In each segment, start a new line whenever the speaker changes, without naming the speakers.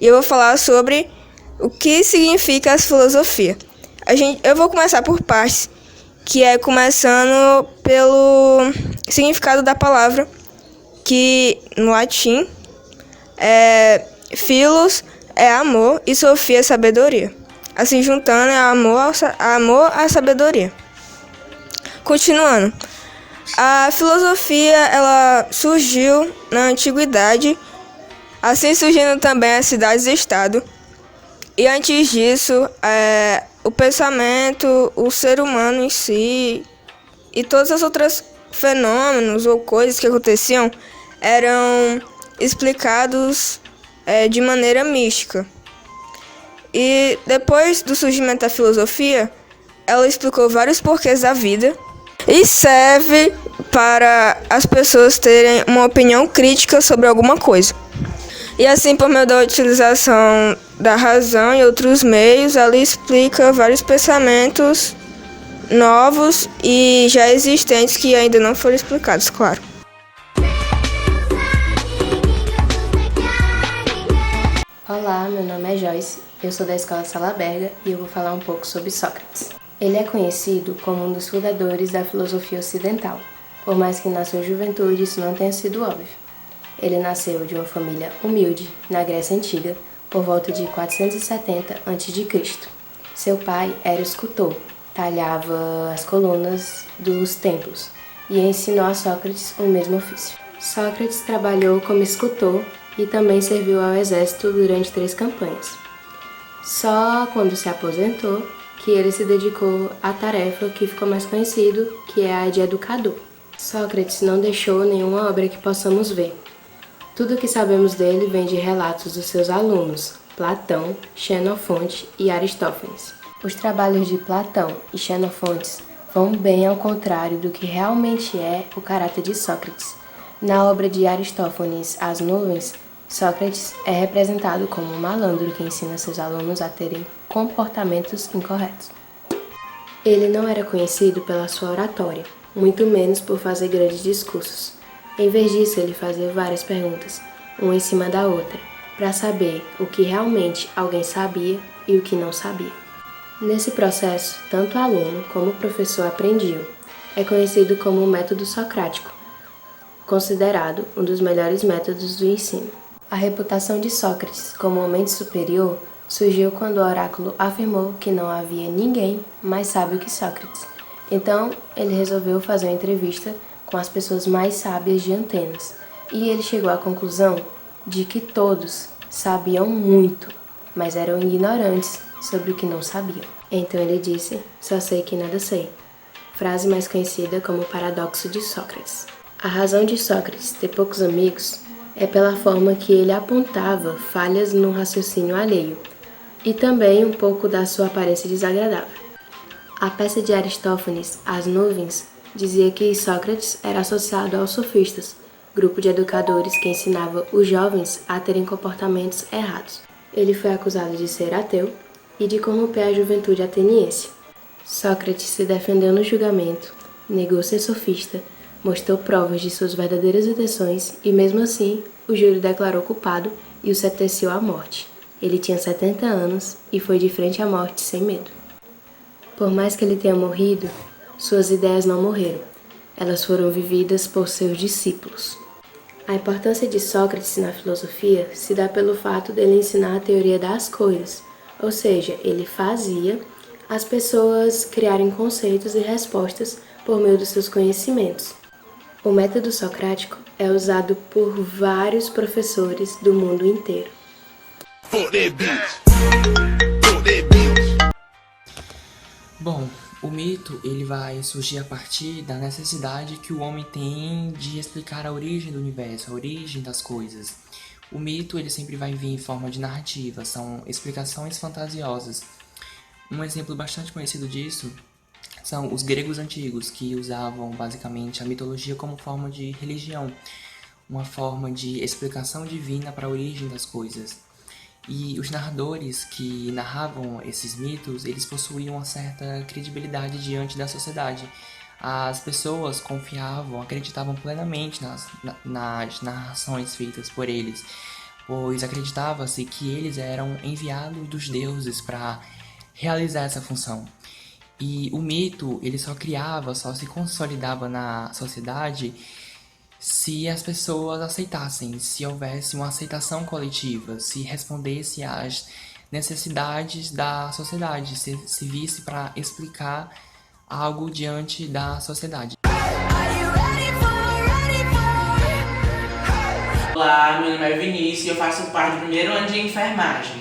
e eu vou falar sobre o que significa a filosofia. Eu vou começar por partes, que é começando pelo significado da palavra, que no latim é philos é amor e sofia é sabedoria. Assim juntando é amor à sabedoria. Continuando, a filosofia ela surgiu na antiguidade, assim surgindo também as cidades-estado. E antes disso, o pensamento, o ser humano em si e todos os outros fenômenos ou coisas que aconteciam eram explicados de maneira mística. E depois do surgimento da filosofia, ela explicou vários porquês da vida e serve para as pessoas terem uma opinião crítica sobre alguma coisa. E assim, por meio da utilização da razão e outros meios, ela explica vários pensamentos novos e já existentes que ainda não foram explicados, claro.
Olá, meu nome é Joyce, eu sou da Escola Salaberga e eu vou falar um pouco sobre Sócrates. Ele é conhecido como um dos fundadores da filosofia ocidental, por mais que na sua juventude isso não tenha sido óbvio. Ele nasceu de uma família humilde na Grécia Antiga, por volta de 470 a.C. Seu pai era escultor, talhava as colunas dos templos e ensinou a Sócrates o mesmo ofício. Sócrates trabalhou como escultor e também serviu ao exército durante 3 campanhas. Só quando se aposentou que ele se dedicou à tarefa que ficou mais conhecido, que é a de educador. Sócrates não deixou nenhuma obra que possamos ver. Tudo o que sabemos dele vem de relatos dos seus alunos, Platão, Xenofonte e Aristófanes. Os trabalhos de Platão e Xenofonte vão bem ao contrário do que realmente é o caráter de Sócrates. Na obra de Aristófanes, As Nuvens, Sócrates é representado como um malandro que ensina seus alunos a terem comportamentos incorretos. Ele não era conhecido pela sua oratória, muito menos por fazer grandes discursos. Em vez disso, ele fazia várias perguntas, uma em cima da outra, para saber o que realmente alguém sabia e o que não sabia. Nesse processo, tanto o aluno como o professor aprendiam. É conhecido como o método socrático, considerado um dos melhores métodos do ensino. A reputação de Sócrates como homem superior surgiu quando o oráculo afirmou que não havia ninguém mais sábio que Sócrates. Então, ele resolveu fazer uma entrevista com as pessoas mais sábias de Atenas, e ele chegou à conclusão de que todos sabiam muito, mas eram ignorantes sobre o que não sabiam. Então ele disse: "Só sei que nada sei", frase mais conhecida como o paradoxo de Sócrates. A razão de Sócrates ter poucos amigos é pela forma que ele apontava falhas no raciocínio alheio, e também um pouco da sua aparência desagradável. A peça de Aristófanes, As Nuvens, dizia que Sócrates era associado aos sofistas, grupo de educadores que ensinava os jovens a terem comportamentos errados. Ele foi acusado de ser ateu e de corromper a juventude ateniense. Sócrates se defendeu no julgamento, negou ser sofista, mostrou provas de suas verdadeiras intenções e, mesmo assim, o júri declarou culpado e o sentenciou à morte. Ele tinha 70 anos e foi de frente à morte sem medo. Por mais que ele tenha morrido, suas ideias não morreram. Elas foram vividas por seus discípulos. A importância de Sócrates na filosofia se dá pelo fato dele ensinar a teoria das coisas, ou seja, ele fazia as pessoas criarem conceitos e respostas por meio dos seus conhecimentos. O método socrático é usado por vários professores do mundo inteiro.
Bom, o mito ele vai surgir a partir da necessidade que o homem tem de explicar a origem do universo, a origem das coisas. O mito ele sempre vai vir em forma de narrativa, são explicações fantasiosas. Um exemplo bastante conhecido disso são os gregos antigos, que usavam basicamente a mitologia como forma de religião, uma forma de explicação divina para a origem das coisas. E os narradores que narravam esses mitos, eles possuíam uma certa credibilidade diante da sociedade. As pessoas confiavam, acreditavam plenamente nas narrações feitas por eles. pois acreditava-se que eles eram enviados dos deuses para realizar essa função. E o mito, ele só criava, só se consolidava na sociedade se as pessoas aceitassem, se houvesse uma aceitação coletiva, se respondesse às necessidades da sociedade, se visse para explicar algo diante da sociedade.
Olá, meu nome é Vinícius e eu faço parte do primeiro ano de enfermagem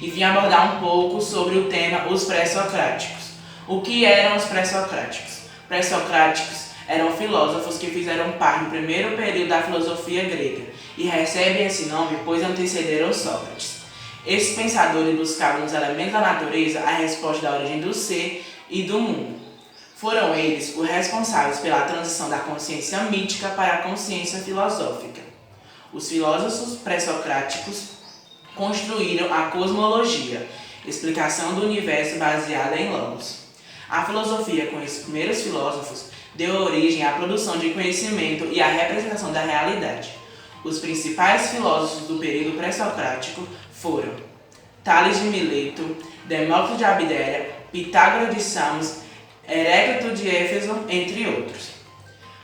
e vim abordar um pouco sobre o tema os pré-socráticos. O que eram os pré-socráticos? Pré-socráticos eram filósofos que fizeram parte do primeiro período da filosofia grega e recebem esse nome pois antecederam Sócrates. Esses pensadores buscavam nos elementos da natureza a resposta da origem do ser e do mundo. Foram eles os responsáveis pela transição da consciência mítica para a consciência filosófica. Os filósofos pré-socráticos construíram a cosmologia, explicação do universo baseada em logos. A filosofia, com esses primeiros filósofos, deu origem à produção de conhecimento e à representação da realidade. Os principais filósofos do período pré-socrático foram Tales de Mileto, Demócrito de Abdera, Pitágoras de Samos, Heráclito de Éfeso, entre outros.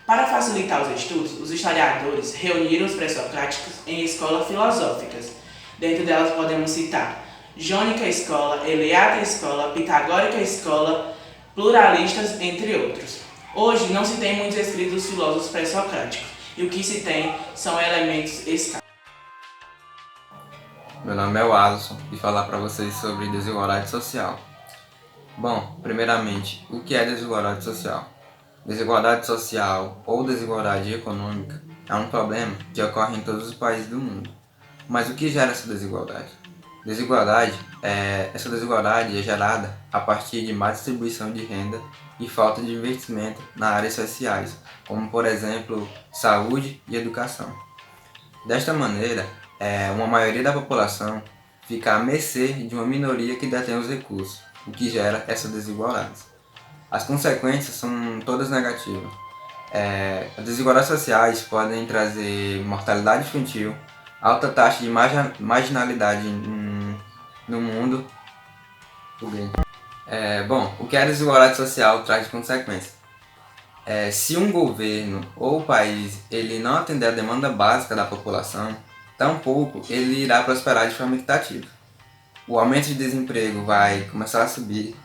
Para facilitar os estudos, os historiadores reuniram os pré-socráticos em escolas filosóficas. Dentro delas podemos citar Jônica Escola, Eleata Escola, Pitagórica Escola, Pluralistas, entre outros. Hoje não se tem muitos escritos dos filósofos pré-socráticos, e o que se tem são elementos escassos.
Meu nome é Alisson e falar para vocês sobre desigualdade social. Bom, primeiramente, o que é desigualdade social? Desigualdade social ou desigualdade econômica é um problema que ocorre em todos os países do mundo. Mas o que gera essa desigualdade? Essa desigualdade é gerada a partir de má distribuição de renda e falta de investimento nas áreas sociais, como por exemplo, saúde e educação. Desta maneira, uma maioria da população fica à mercê de uma minoria que detém os recursos, o que gera essa desigualdade. As consequências são todas negativas. As desigualdades sociais podem trazer mortalidade infantil, alta taxa de marginalidade no mundo. O que a desigualdade social traz de consequências? Se um governo ou país ele não atender a demanda básica da população, tampouco ele irá prosperar de forma equitativa. O aumento de desemprego vai começar a subir,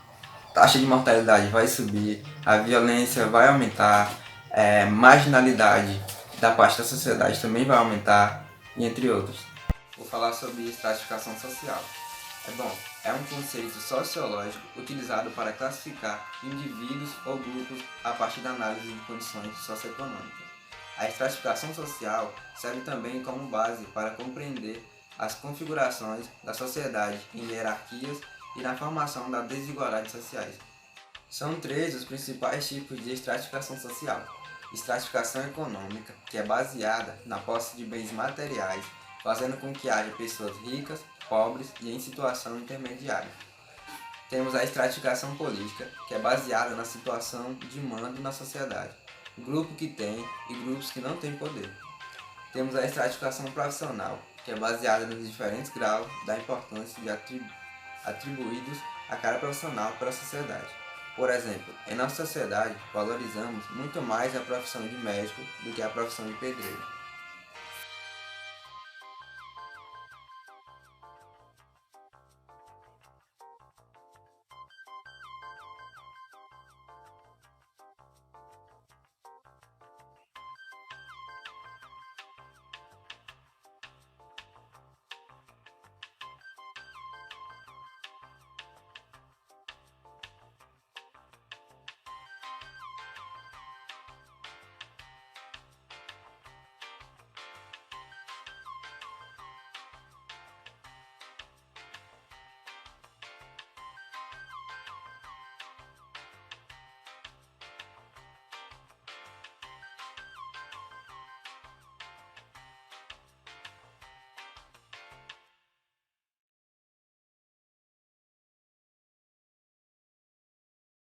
a taxa de mortalidade vai subir, a violência vai aumentar, marginalidade da parte da sociedade também vai aumentar, entre outros. Vou falar sobre estratificação social. É um conceito sociológico utilizado para classificar indivíduos ou grupos a partir da análise de condições socioeconômicas. A estratificação social serve também como base para compreender as configurações da sociedade em hierarquias e na formação das desigualdades sociais. São 3 os principais tipos de estratificação social. Estratificação econômica, que é baseada na posse de bens materiais, fazendo com que haja pessoas ricas, pobres e em situação intermediária. Temos a estratificação política, que é baseada na situação de mando na sociedade, grupo que tem e grupos que não têm poder. Temos a estratificação profissional, que é baseada nos diferentes graus da importância atribuídos a cada profissional para a sociedade. Por exemplo, em nossa sociedade, valorizamos muito mais a profissão de médico do que a profissão de pedreiro.